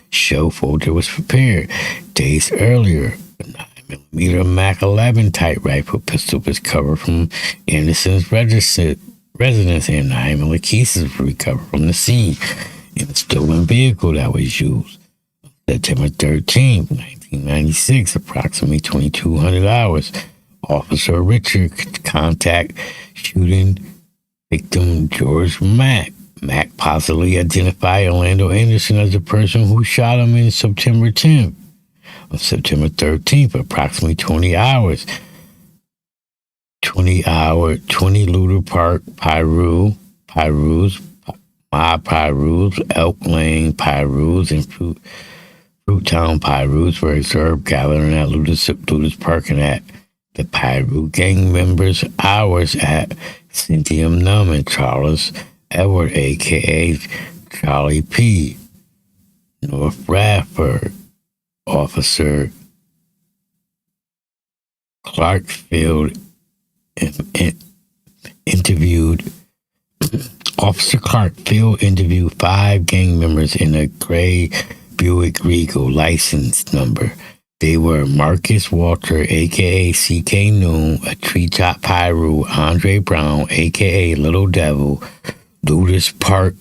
show folder was prepared. Days earlier, a 9mm Mac 11 type rifle pistol was covered from Anderson's residence, and 9mm cases were recovered from the scene in a stolen vehicle that was used. September 13, 1996, approximately 2200 hours, Officer Richard contact shooting victim George Mack. Mack possibly identified Orlando Anderson as the person who shot him in September 10th. On September 13th, approximately 20 Luther Park, Pirus, Elk Lane, Pirus, and Fruittown Pyrus were observed gathering at Ludus parking at the Pyru gang members' hours at Cynthia Num and Charles Edward, a.k.a. Charlie P. North Bradford. Officer Clarkfield interviewed Officer Clarkfield interviewed 5 gang members in a gray Buick Regal license number. They were Marcus Walter, a.k.a. C.K. Noon, a Treetop Pyru, Andre Brown, a.k.a. Little Devil, Ludus Park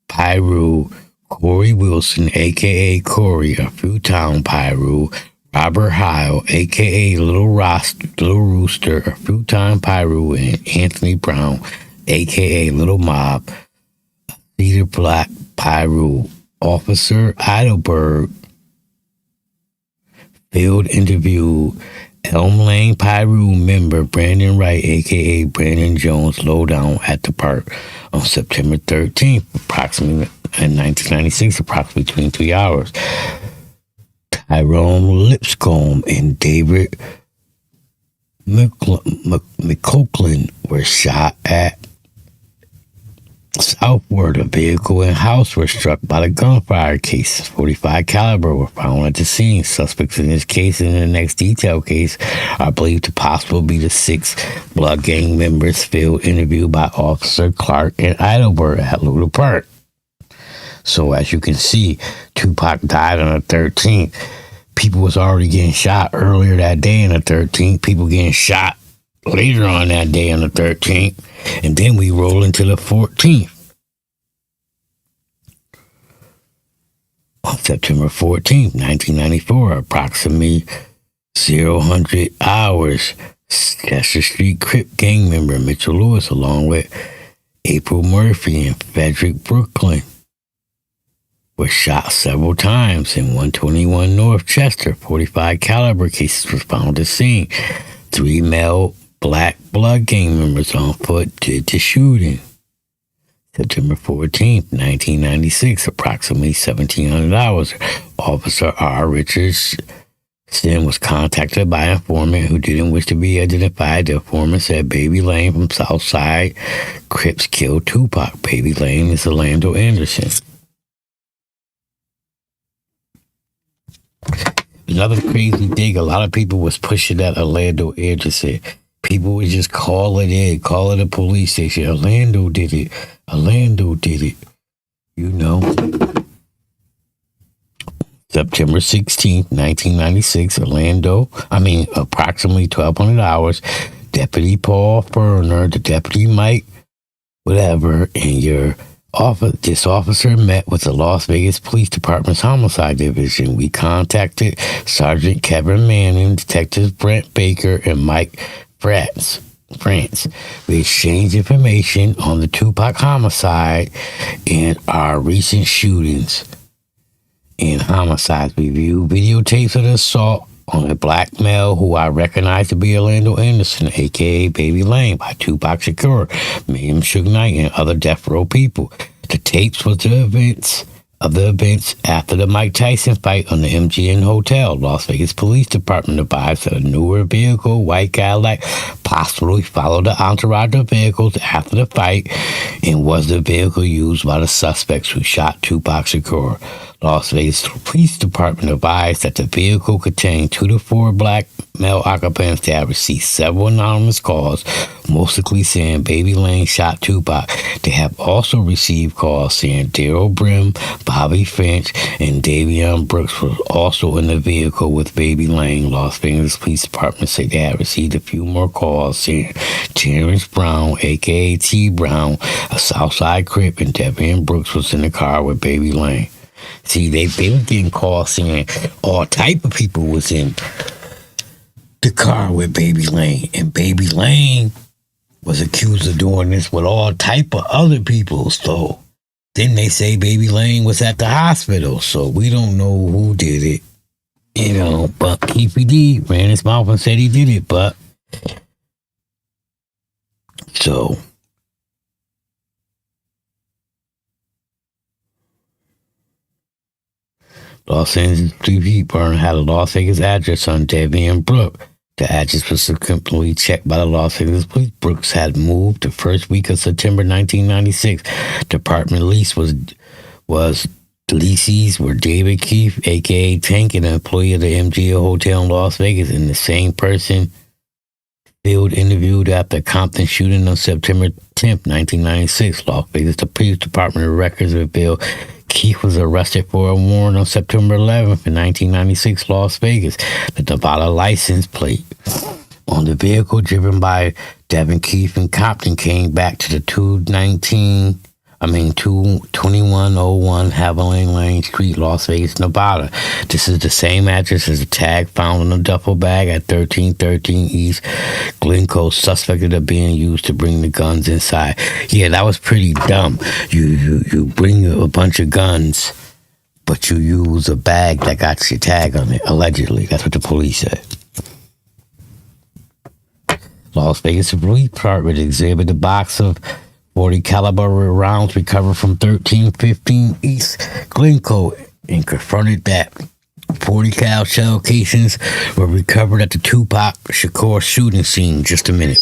Pyru, Corey Wilson, a.k.a. Corey, a Fruittown Pyru, Robert Heil, a.k.a. Little Rooster, a Fruittown Pyru, and Anthony Brown, a.k.a. Little Mob, Cedar Black Pyru. Officer Heidelberg field interview Elm Lane Pyru member Brandon Wright, a.k.a. Brandon Jones, lowdown at the park on September 13th, approximately in 1996, approximately between 3 hours. Tyrone Lipscomb and David McCoughlin were shot at southward. A vehicle and house were struck by the gunfire case. 45 caliber were found at the scene. Suspects in this case and in the next detailed case are believed to possibly be the 6 blood gang members field interviewed by Officer Clark and Heidelberg at Luna Park. So as you can see, Tupac died on the 13th. People was already getting shot earlier that day on the 13th. People getting shot later on that day on the 13th. And then we roll into the 14th. On September 14th, 1994, approximately 0000 hours, Chester Street Crip gang member Mitchell Lewis, along with April Murphy and Frederick Brooklyn, were shot several times in 121 North Chester. 45 caliber cases was found at the scene. 3 male black blood gang members on foot did the shooting. September 14th, 1996, approximately 1700 hours, Officer R. Richardson was contacted by an informant who didn't wish to be identified. The informant said Baby Lane from Southside Crips killed Tupac. Baby Lane is Orlando Anderson. Another crazy thing, a lot of people was pushing that Orlando Anderson. People would just call it a police station. Orlando did it. You know. September 16th, 1996, approximately 1200 hours, Deputy Paul Ferner, the Deputy Mike, whatever, and this officer met with the Las Vegas Police Department's Homicide Division. We contacted Sergeant Kevin Manning, Detectives Brent Baker, and Mike France. We exchanged information on the Tupac homicide and our recent shootings and homicides. We viewed videotapes of the assault on a black male who I recognized to be Orlando Anderson, a.k.a. Baby Lane, by Tupac Shakur, Miriam Suge Knight, and other death row people. The tapes was the events after the Mike Tyson fight on the MGM Hotel. Las Vegas Police Department advised that a newer vehicle, white Cadillac, possibly followed the entourage of vehicles after the fight and was the vehicle used by the suspects who shot Tupac Shakur. Las Vegas Police Department advised that the vehicle contained 2 to 4 black male occupants that had received several anonymous calls, mostly saying Baby Lane shot Tupac. They have also received calls saying Daryl Brim, Bobby Finch, and Davion Brooks were also in the vehicle with Baby Lane. Las Vegas Police Department said they had received a few more calls saying Terrence Brown, a.k.a. T. Brown, a Southside Crip, and Davion Brooks was in the car with Baby Lane. See, they were getting calls saying all type of people was in the car with Baby Lane. And Baby Lane was accused of doing this with all type of other people. So then they say Baby Lane was at the hospital. So we don't know who did it. But Keefy D ran his mouth and said he did it. But so Los Angeles police burner had a Las Vegas address on Devian Brook. The address was subsequently checked by the Los Angeles police. Brooks had moved the first week of September 1996. Department lease was the leases were David Keefe, a.k.a. Tank, an employee of the MGO Hotel in Las Vegas, and the same person Field interviewed after the Compton shooting on September 10th, 1996. Las Vegas, the police department of records revealed Keefe was arrested for a warrant on September 11th in 1996, Las Vegas. The Nevada license plate on the vehicle driven by Devin Keefe in Compton came back to the 2101 Haviland Lane Street, Las Vegas, Nevada. This is the same address as the tag found in a duffel bag at 1313 East Glencoe, suspected of being used to bring the guns inside. Yeah, that was pretty dumb. You bring a bunch of guns, but you use a bag that got your tag on it, allegedly. That's what the police said. Las Vegas Police Department exhibited a box of 40 caliber rounds recovered from 1315 East Glencoe and confronted that 40 cal shell casings were recovered at the Tupac Shakur shooting scene. Just a minute.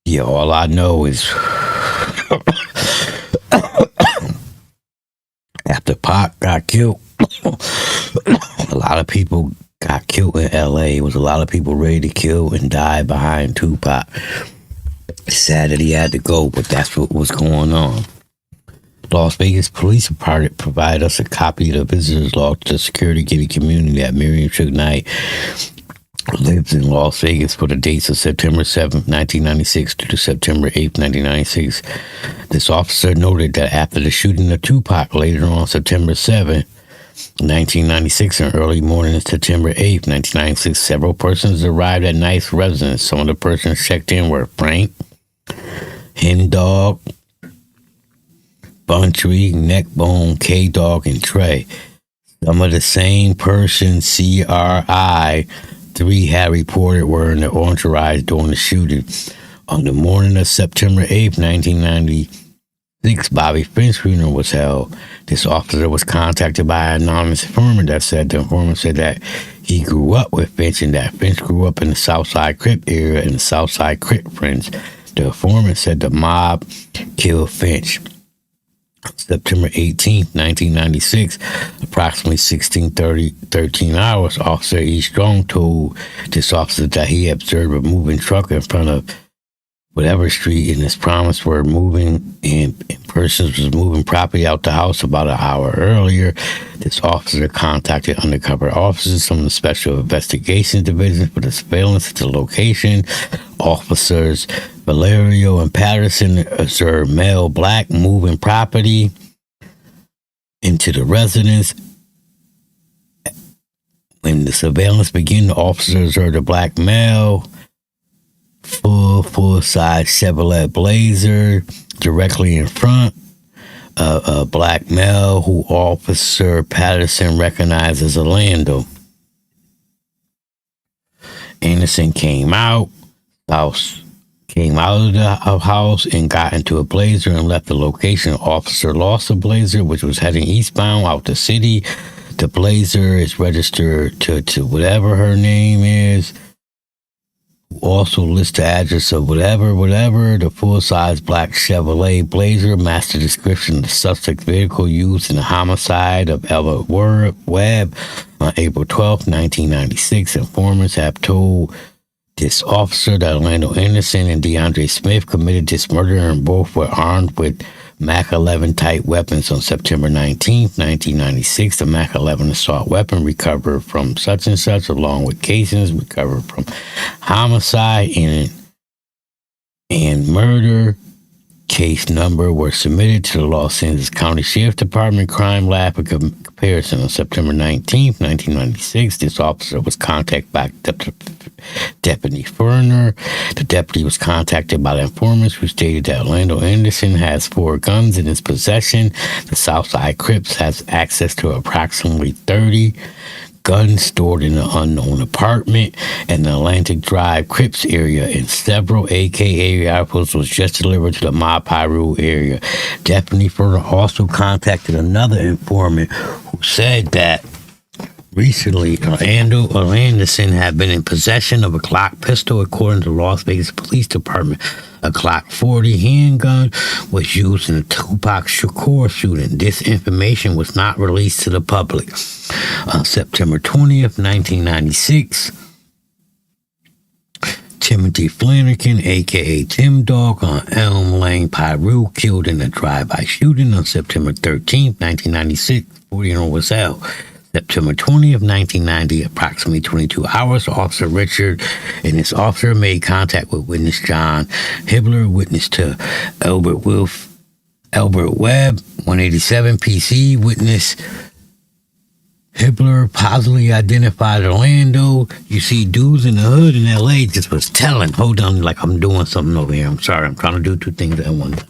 Yeah, all I know is after Pac got killed, a lot of people got killed in LA. It was a lot of people ready to kill and die behind Tupac. It's sad that he had to go, but that's what was going on. Las Vegas Police Department provided us a copy of the visitor's log to the security gated community at Miriam Suge Knight lives in Las Vegas for the dates of September 7th, 1996 to September 8th, 1996. This officer noted that after the shooting of Tupac later on September 7th, 1996 and early morning of September 8th, 1996, several persons arrived at Knight's residence. Some of the persons checked in were Frank, Hen Dog, Buntree, Neckbone, K-Dog, and Trey. Some of the same persons CRI 3 had reported were in the entourage during the shooting. On the morning of September 8th, 1996, Bobby Finch's funeral was held. This officer was contacted by an anonymous informant that said the informant said that he grew up with Finch and that Finch grew up in the Southside Crip area and the Southside Crip friends. The informant said the mob killed Finch. September 18th, 1996, approximately 13 hours, Officer E. Strong told this officer that he observed a moving truck in front of whatever street and his promise were moving and persons was moving property out the house about an hour earlier. This officer contacted undercover officers from the Special Investigations Division for the surveillance at the location. Officers Valerio and Patterson observed male black moving property into the residence. When the surveillance began, the officers observed a black male, full-size Chevrolet Blazer directly in front. A black male who Officer Patterson recognized as Orlando. Anderson came out of the house and got into a Blazer and left the location. Officer lost the Blazer, which was heading eastbound out the city. The Blazer is registered to whatever her name is, also lists the address of whatever, the full-size black Chevrolet Blazer, master description of the suspect vehicle used in the homicide of Albert Webb on April 12, 1996. Informants have told this officer that Orlando Anderson and DeAndre Smith committed this murder and both were armed with Mac 11 type weapons on September 19, 1996. The Mac 11 assault weapon recovered from such and such, along with casings recovered from homicide and murder case number, were submitted to the Los Angeles County Sheriff's Department Crime Lab for comparison. On September 19, 1996, this officer was contacted by Deputy BRENER. The deputy was contacted by the informants who stated that Orlando Anderson has 4 guns in his possession. The Southside Crips has access to approximately 30 guns stored in an unknown apartment in the Atlantic Drive Crips area, and several AK rifles was just delivered to the Ma Piru area. Deputy BRENER also contacted another informant who said that recently, Orlando Anderson had been in possession of a Glock pistol. According to Las Vegas Police Department, a Glock 40 handgun was used in the Tupac Shakur shooting. This information was not released to the public. On September 20th, 1996, Timothy Flanagan, a.k.a. Tim Dog, on Elm Lane, Piru, killed in a drive-by shooting. On September 13th, 1996, 40-year-old was held. September 20th, 1990, approximately 22 hours, Officer Richard and his officer made contact with witness John Hibbler, witness to Albert Webb, 187 PC. Witness Hibbler positively identified Orlando. You see, dudes in the hood in LA just was telling. Hold on, like I'm doing something over here. I'm sorry, I'm trying to do 2 things at once.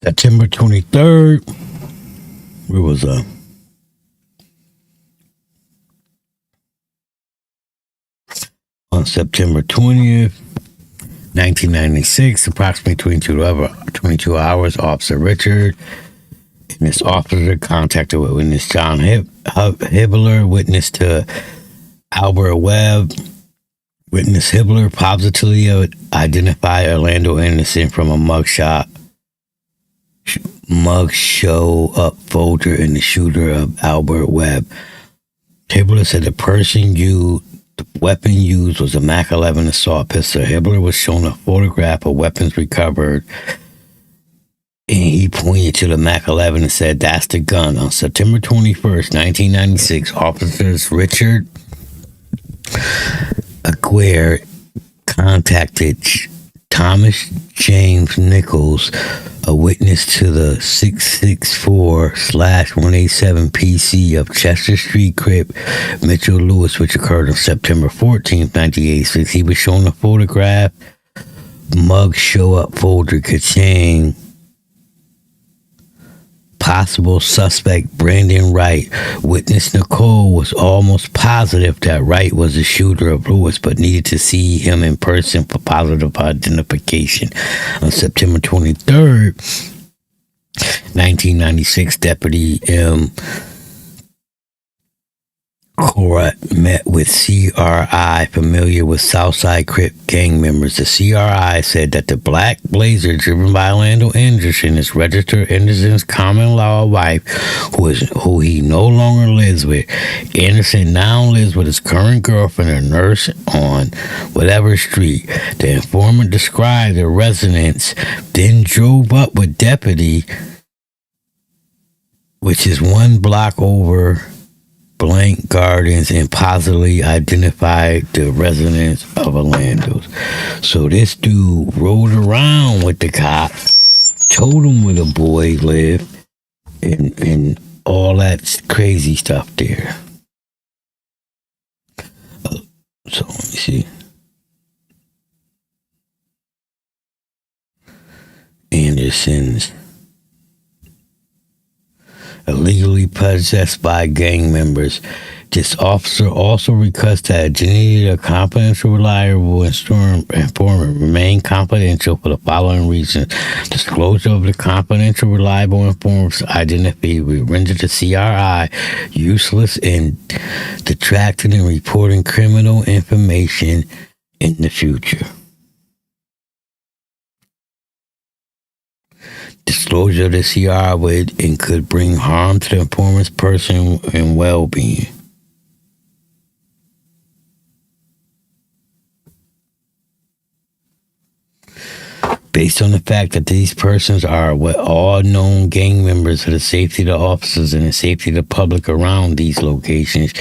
September 23rd, where was on September 20th, 1996, approximately 22 hours, Officer Richard and his officer contacted with witness John Hibbler, witness to Albert Webb. Witness Hibbler positively identified Orlando Anderson from a mug show up folder in the shooter of Albert Webb. Hibbler said the weapon used was a Mac 11 assault pistol. Hibbler was shown a photograph of weapons recovered, and he pointed to the Mac 11 and said, "That's the gun." On September 21st, 1996, officers Richard Aguirre contacted Thomas James Nichols, a witness to the 664/187 PC of Chester Street Crip, Mitchell Lewis, which occurred on September 14th, 1986. He was shown a photograph. Mug show up folder containing possible suspect Brandon Wright. Witness Nicole was almost positive that Wright was the shooter of Lewis, but needed to see him in person for positive identification. On September 23rd, 1996, Deputy M. Corrett met with CRI familiar with Southside Crip gang members. The CRI said that the black blazer driven by Orlando Anderson is registered Anderson's common law wife, who he no longer lives with. Anderson now lives with his current girlfriend, a nurse on whatever street. The informant described the residence, then drove up with Deputy, which is one block over Blank Gardens, and positively identified the residents of Orlando's. So this dude rode around with the cop, told him where the boy lived, and all that crazy stuff there. So let me see. Anderson's illegally possessed by gang members. This officer also requests that identity of confidential, reliable, and informant remain confidential for the following reasons. Disclosure of the confidential, reliable informant's identity will render the CRI useless in detracting and reporting criminal information in the future. Disclosure of the CR would and could bring harm to the informant's person and well-being. Based on the fact that these persons are what all known gang members for the safety of the officers and the safety of the public around these locations,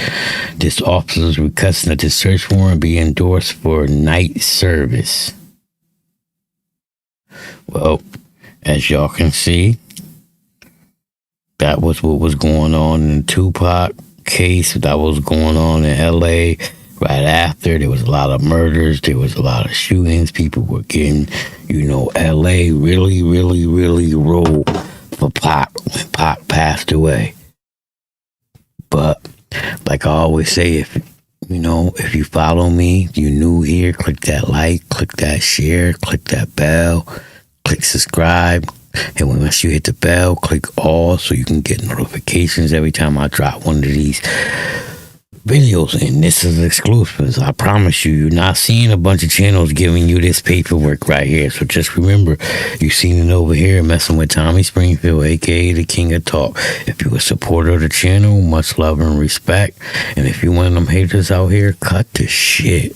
this officer is requesting that the search warrant be endorsed for night service. Well, as y'all can see, that was what was going on in the Tupac case. That was going on in LA right after. There was a lot of murders. There was a lot of shootings. People were getting, LA really rolled for Pac when Pac passed away. But like I always say, if you follow me, you new here, click that like, click that share, click that bell. Click subscribe, and once you hit the bell, click all so you can get notifications every time I drop one of these videos. And this is exclusive. I promise you're not seeing a bunch of channels giving you this paperwork right here. So just remember, you seen it over here messing with Tommy Springfield, aka the King of Talk. If you're a supporter of the channel, much love and respect. And if you're one of them haters out here, cut the shit.